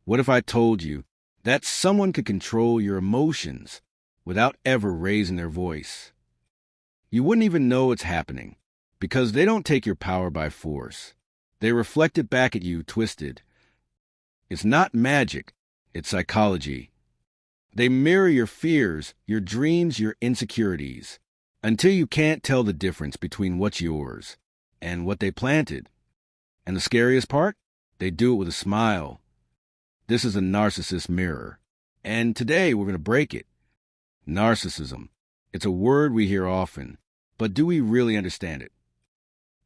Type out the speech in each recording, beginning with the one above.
What if I told you that someone could control your emotions without ever raising their voice? You wouldn't even know it's happening because they don't take your power by force. They reflect it back at you twisted. It's not magic, it's psychology. They mirror your fears, your dreams, your insecurities, until you can't tell the difference between what's yours and what they planted. And the scariest part? They do it with a smile. This is a narcissist mirror. And today we're going to break it. Narcissism. It's a word we hear often, but do we really understand it?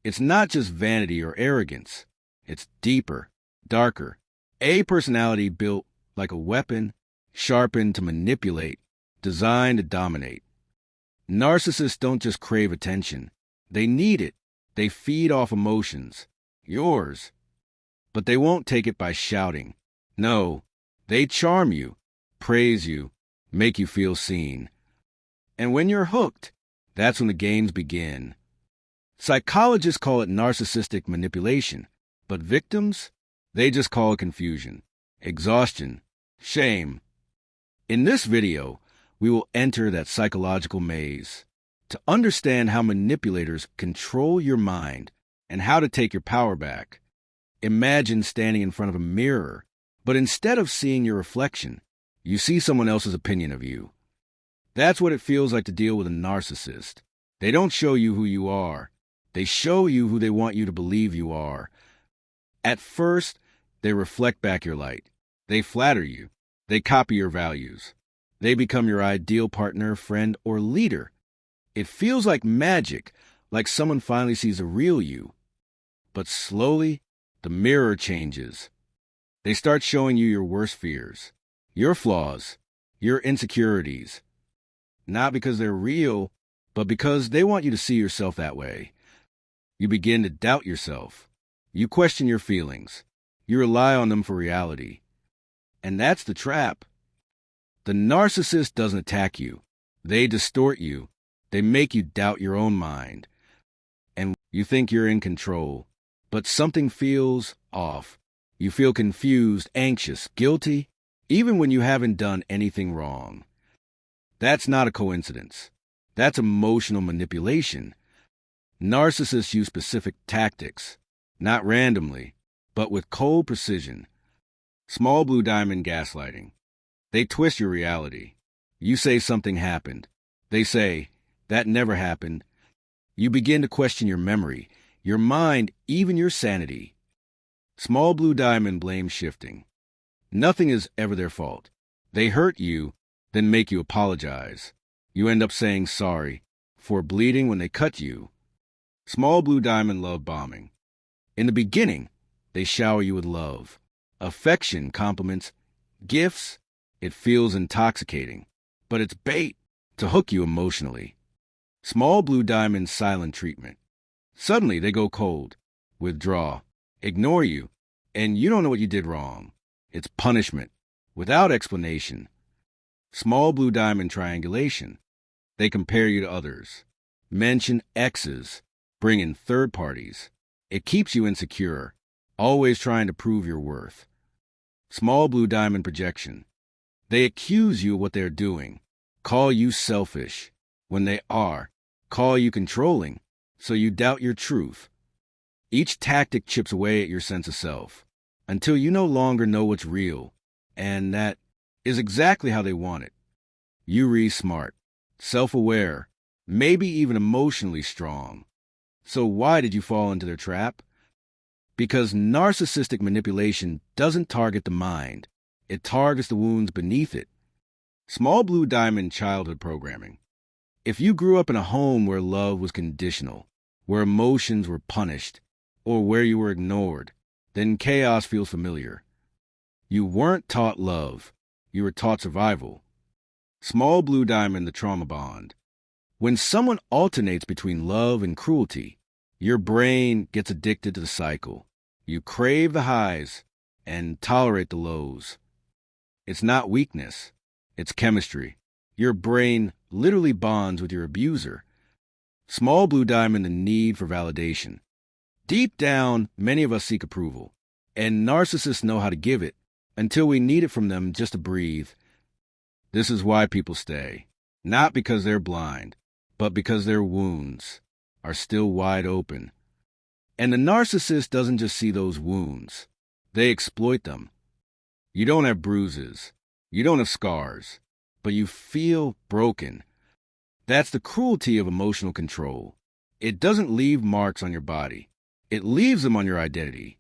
It's not just vanity or arrogance. It's deeper, darker. A personality built like a weapon, sharpened to manipulate, designed to dominate. Narcissists don't just crave attention. They need it. They feed off emotions. Yours. But they won't take it by shouting. No, they charm you, praise you, make you feel seen. And when you're hooked, that's when the games begin. Psychologists call it narcissistic manipulation, but victims, they just call it confusion, exhaustion, shame. In this video, we will enter that psychological maze to understand how manipulators control your mind and how to take your power back. Imagine standing in front of a mirror, but instead of seeing your reflection, you see someone else's opinion of you. That's what it feels like to deal with a narcissist. They don't show you who you are. They show you who they want you to believe you are. At first, they reflect back your light. They flatter you. They copy your values. They become your ideal partner, friend, or leader. It feels like magic, like someone finally sees a real you. But slowly, the mirror changes. They start showing you your worst fears, your flaws, your insecurities. Not because they're real, but because they want you to see yourself that way. You begin to doubt yourself. You question your feelings. You rely on them for reality. And that's the trap. The narcissist doesn't attack you. They distort you. They make you doubt your own mind. And you think you're in control. But something feels off. You feel confused, anxious, guilty, even when you haven't done anything wrong. That's not a coincidence. That's emotional manipulation. Narcissists use specific tactics, not randomly, but with cold precision. Small blue diamond gaslighting. They twist your reality. You say something happened. They say, that never happened. You begin to question your memory, your mind, even your sanity. Small blue diamond blame shifting. Nothing is ever their fault. They hurt you, then make you apologize. You end up saying sorry for bleeding when they cut you. Small blue diamond love bombing. In the beginning, they shower you with love, affection, compliments, gifts. It feels intoxicating, but it's bait to hook you emotionally. Small blue diamond silent treatment. Suddenly they go cold, withdraw, ignore you, and you don't know what you did wrong. It's punishment, without explanation. Small blue diamond triangulation. They compare you to others. Mention exes. Bring in third parties. It keeps you insecure, always trying to prove your worth. Small blue diamond projection. They accuse you of what they're doing, call you selfish when they are, call you controlling, so you doubt your truth. Each tactic chips away at your sense of self until you no longer know what's real, and that is exactly how they want it. You read smart, self-aware, maybe even emotionally strong. So why did you fall into their trap? Because narcissistic manipulation doesn't target the mind. It targets the wounds beneath it. Small blue diamond childhood programming. If you grew up in a home where love was conditional, where emotions were punished, or where you were ignored, then chaos feels familiar. You weren't taught love. You were taught survival. Small blue diamond, the trauma bond. When someone alternates between love and cruelty, your brain gets addicted to the cycle. You crave the highs and tolerate the lows. It's not weakness. It's chemistry. Your brain literally bonds with your abuser. Small blue diamond, the need for validation. Deep down, many of us seek approval, and narcissists know how to give it, until we need it from them just to breathe. This is why people stay. Not because they're blind, but because their wounds are still wide open. And the narcissist doesn't just see those wounds. They exploit them. You don't have bruises. You don't have scars. But you feel broken. That's the cruelty of emotional control. It doesn't leave marks on your body. It leaves them on your identity.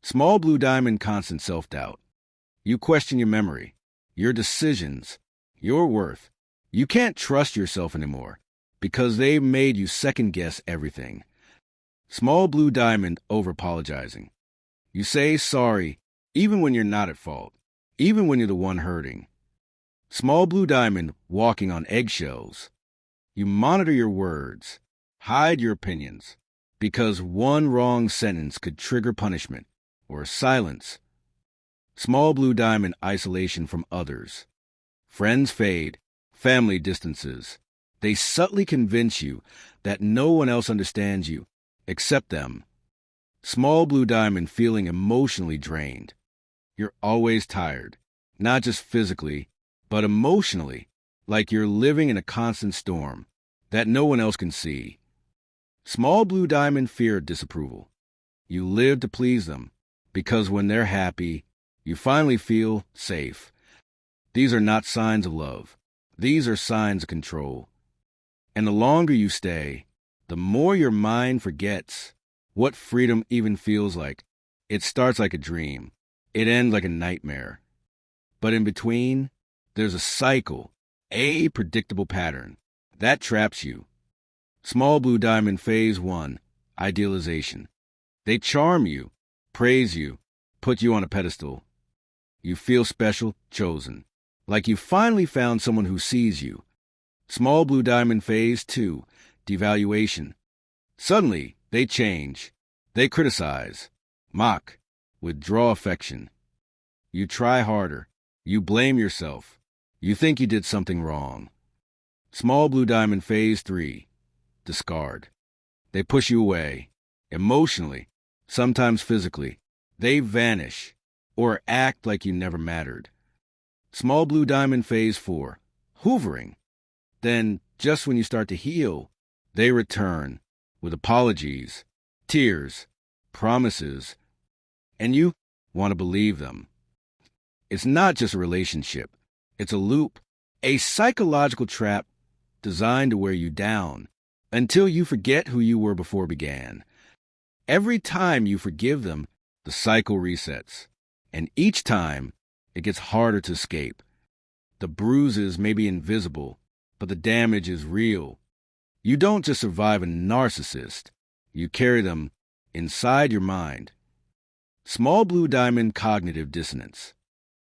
Small blue diamond, constant self-doubt. You question your memory, your decisions, your worth. You can't trust yourself anymore because they've made you second-guess everything. Small blue diamond, over-apologizing. You say sorry even when you're not at fault, even when you're the one hurting. Small blue diamond, walking on eggshells. You monitor your words, hide your opinions, because one wrong sentence could trigger punishment or silence. Small blue diamond, isolation from others. Friends fade, family distances. They subtly convince you that no one else understands you except them. Small blue diamond, feeling emotionally drained. You're always tired, not just physically, but emotionally, like you're living in a constant storm that no one else can see. Small blue diamond, fear disapproval. You live to please them, because when they're happy, you finally feel safe. These are not signs of love. These are signs of control. And the longer you stay, the more your mind forgets what freedom even feels like. It starts like a dream. It ends like a nightmare. But in between, there's a cycle, a predictable pattern, that traps you. Small blue diamond, phase 1, idealization. They charm you, praise you, put you on a pedestal. You feel special, chosen, like you finally found someone who sees you. Small blue diamond, phase 2, devaluation. Suddenly, they change. They criticize, mock, withdraw affection. You try harder. You blame yourself. You think you did something wrong. Small blue diamond, phase 3, discard. They push you away, emotionally, sometimes physically. They vanish or act like you never mattered. Small blue diamond, phase 4, hoovering. Then, just when you start to heal, they return with apologies, tears, promises, and you want to believe them. It's not just a relationship. It's a loop, a psychological trap designed to wear you down until you forget who you were before it began. Every time you forgive them, the cycle resets. And each time, it gets harder to escape. The bruises may be invisible, but the damage is real. You don't just survive a narcissist. You carry them inside your mind. Small blue diamond, cognitive dissonance.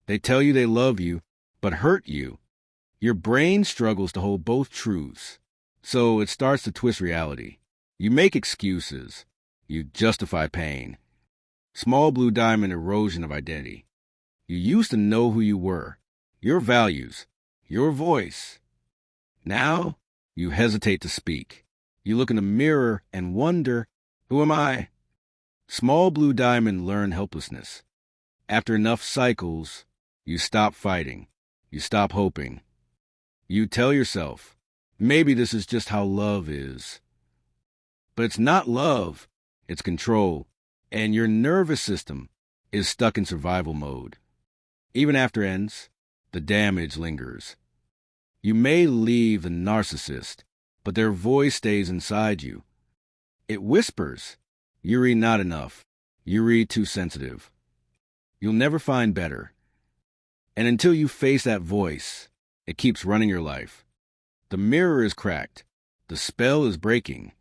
They tell you they love you, but hurt you. Your brain struggles to hold both truths, so it starts to twist reality. You make excuses. You justify pain. Small blue diamond, erosion of identity. You used to know who you were, your values, your voice. Now, you hesitate to speak. You look in the mirror and wonder, who am I? Small blue diamond, learn helplessness. After enough cycles, you stop fighting. You stop hoping. You tell yourself, maybe this is just how love is. But it's not love. It's control. And your nervous system is stuck in survival mode. Even after ends, the damage lingers. You may leave the narcissist, but their voice stays inside you. It whispers, "Yuri, not enough. Yuri, too sensitive. You'll never find better." And until you face that voice, it keeps running your life. The mirror is cracked. The spell is breaking.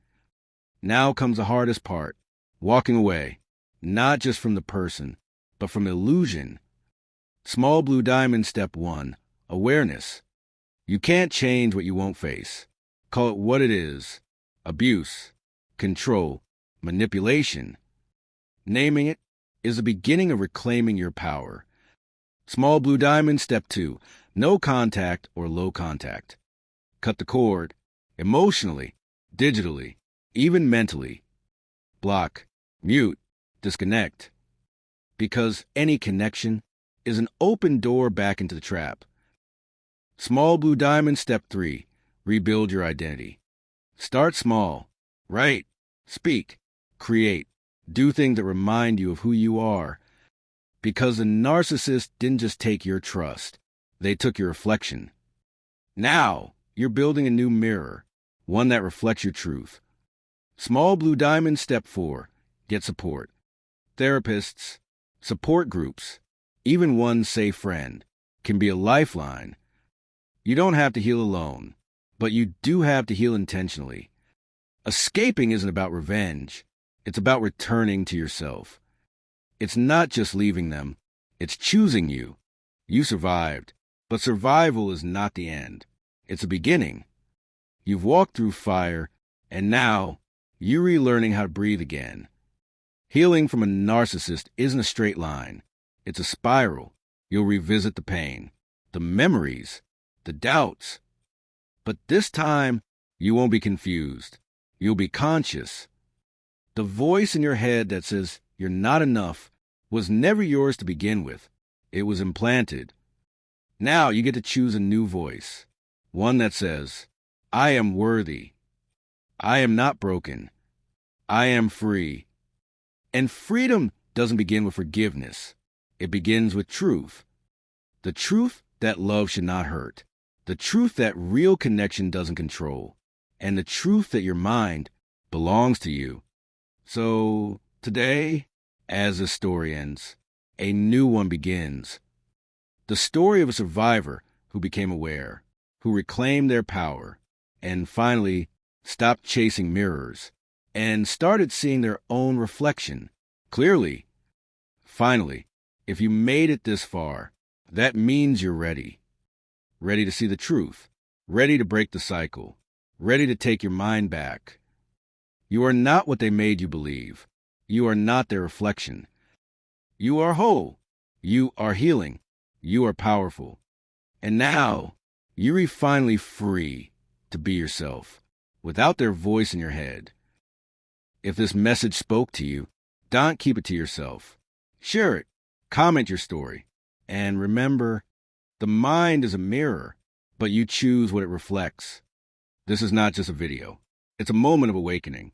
Now comes the hardest part, walking away, not just from the person, but from illusion. Small blue diamond, step 1, awareness. You can't change what you won't face. Call it what it is: abuse, control, manipulation. Naming it is the beginning of reclaiming your power. Small blue diamond, step 2, no contact or low contact. Cut the cord, emotionally, digitally, even mentally. Block, mute, disconnect. Because any connection is an open door back into the trap. Small blue diamond, step 3. Rebuild your identity. Start small. Write, speak, create. Do things that remind you of who you are. Because the narcissist didn't just take your trust. They took your reflection. Now, you're building a new mirror, one that reflects your truth. Small blue diamond, step 4. Get support. Therapists, support groups, even one safe friend can be a lifeline. You don't have to heal alone, but you do have to heal intentionally. Escaping isn't about revenge. It's about returning to yourself. It's not just leaving them. It's choosing you. You survived, but survival is not the end. It's a beginning. You've walked through fire, and now you're relearning how to breathe again. Healing from a narcissist isn't a straight line. It's a spiral. You'll revisit the pain, the memories, the doubts. But this time, you won't be confused. You'll be conscious. The voice in your head that says you're not enough was never yours to begin with. It was implanted. Now you get to choose a new voice, one that says, I am worthy. I am not broken. I am free. And freedom doesn't begin with forgiveness. It begins with truth. The truth that love should not hurt. The truth that real connection doesn't control. And the truth that your mind belongs to you. So today, as the story ends, a new one begins. The story of a survivor who became aware, who reclaimed their power, and finally stopped chasing mirrors, and started seeing their own reflection clearly. Finally, if you made it this far, that means you're ready. Ready to see the truth, ready to break the cycle, ready to take your mind back. You are not what they made you believe. You are not their reflection. You are whole. You are healing. You are powerful. And now, you're finally free to be yourself, without their voice in your head. If this message spoke to you, don't keep it to yourself. Share it. Comment your story. And remember, the mind is a mirror, but you choose what it reflects. This is not just a video. It's a moment of awakening.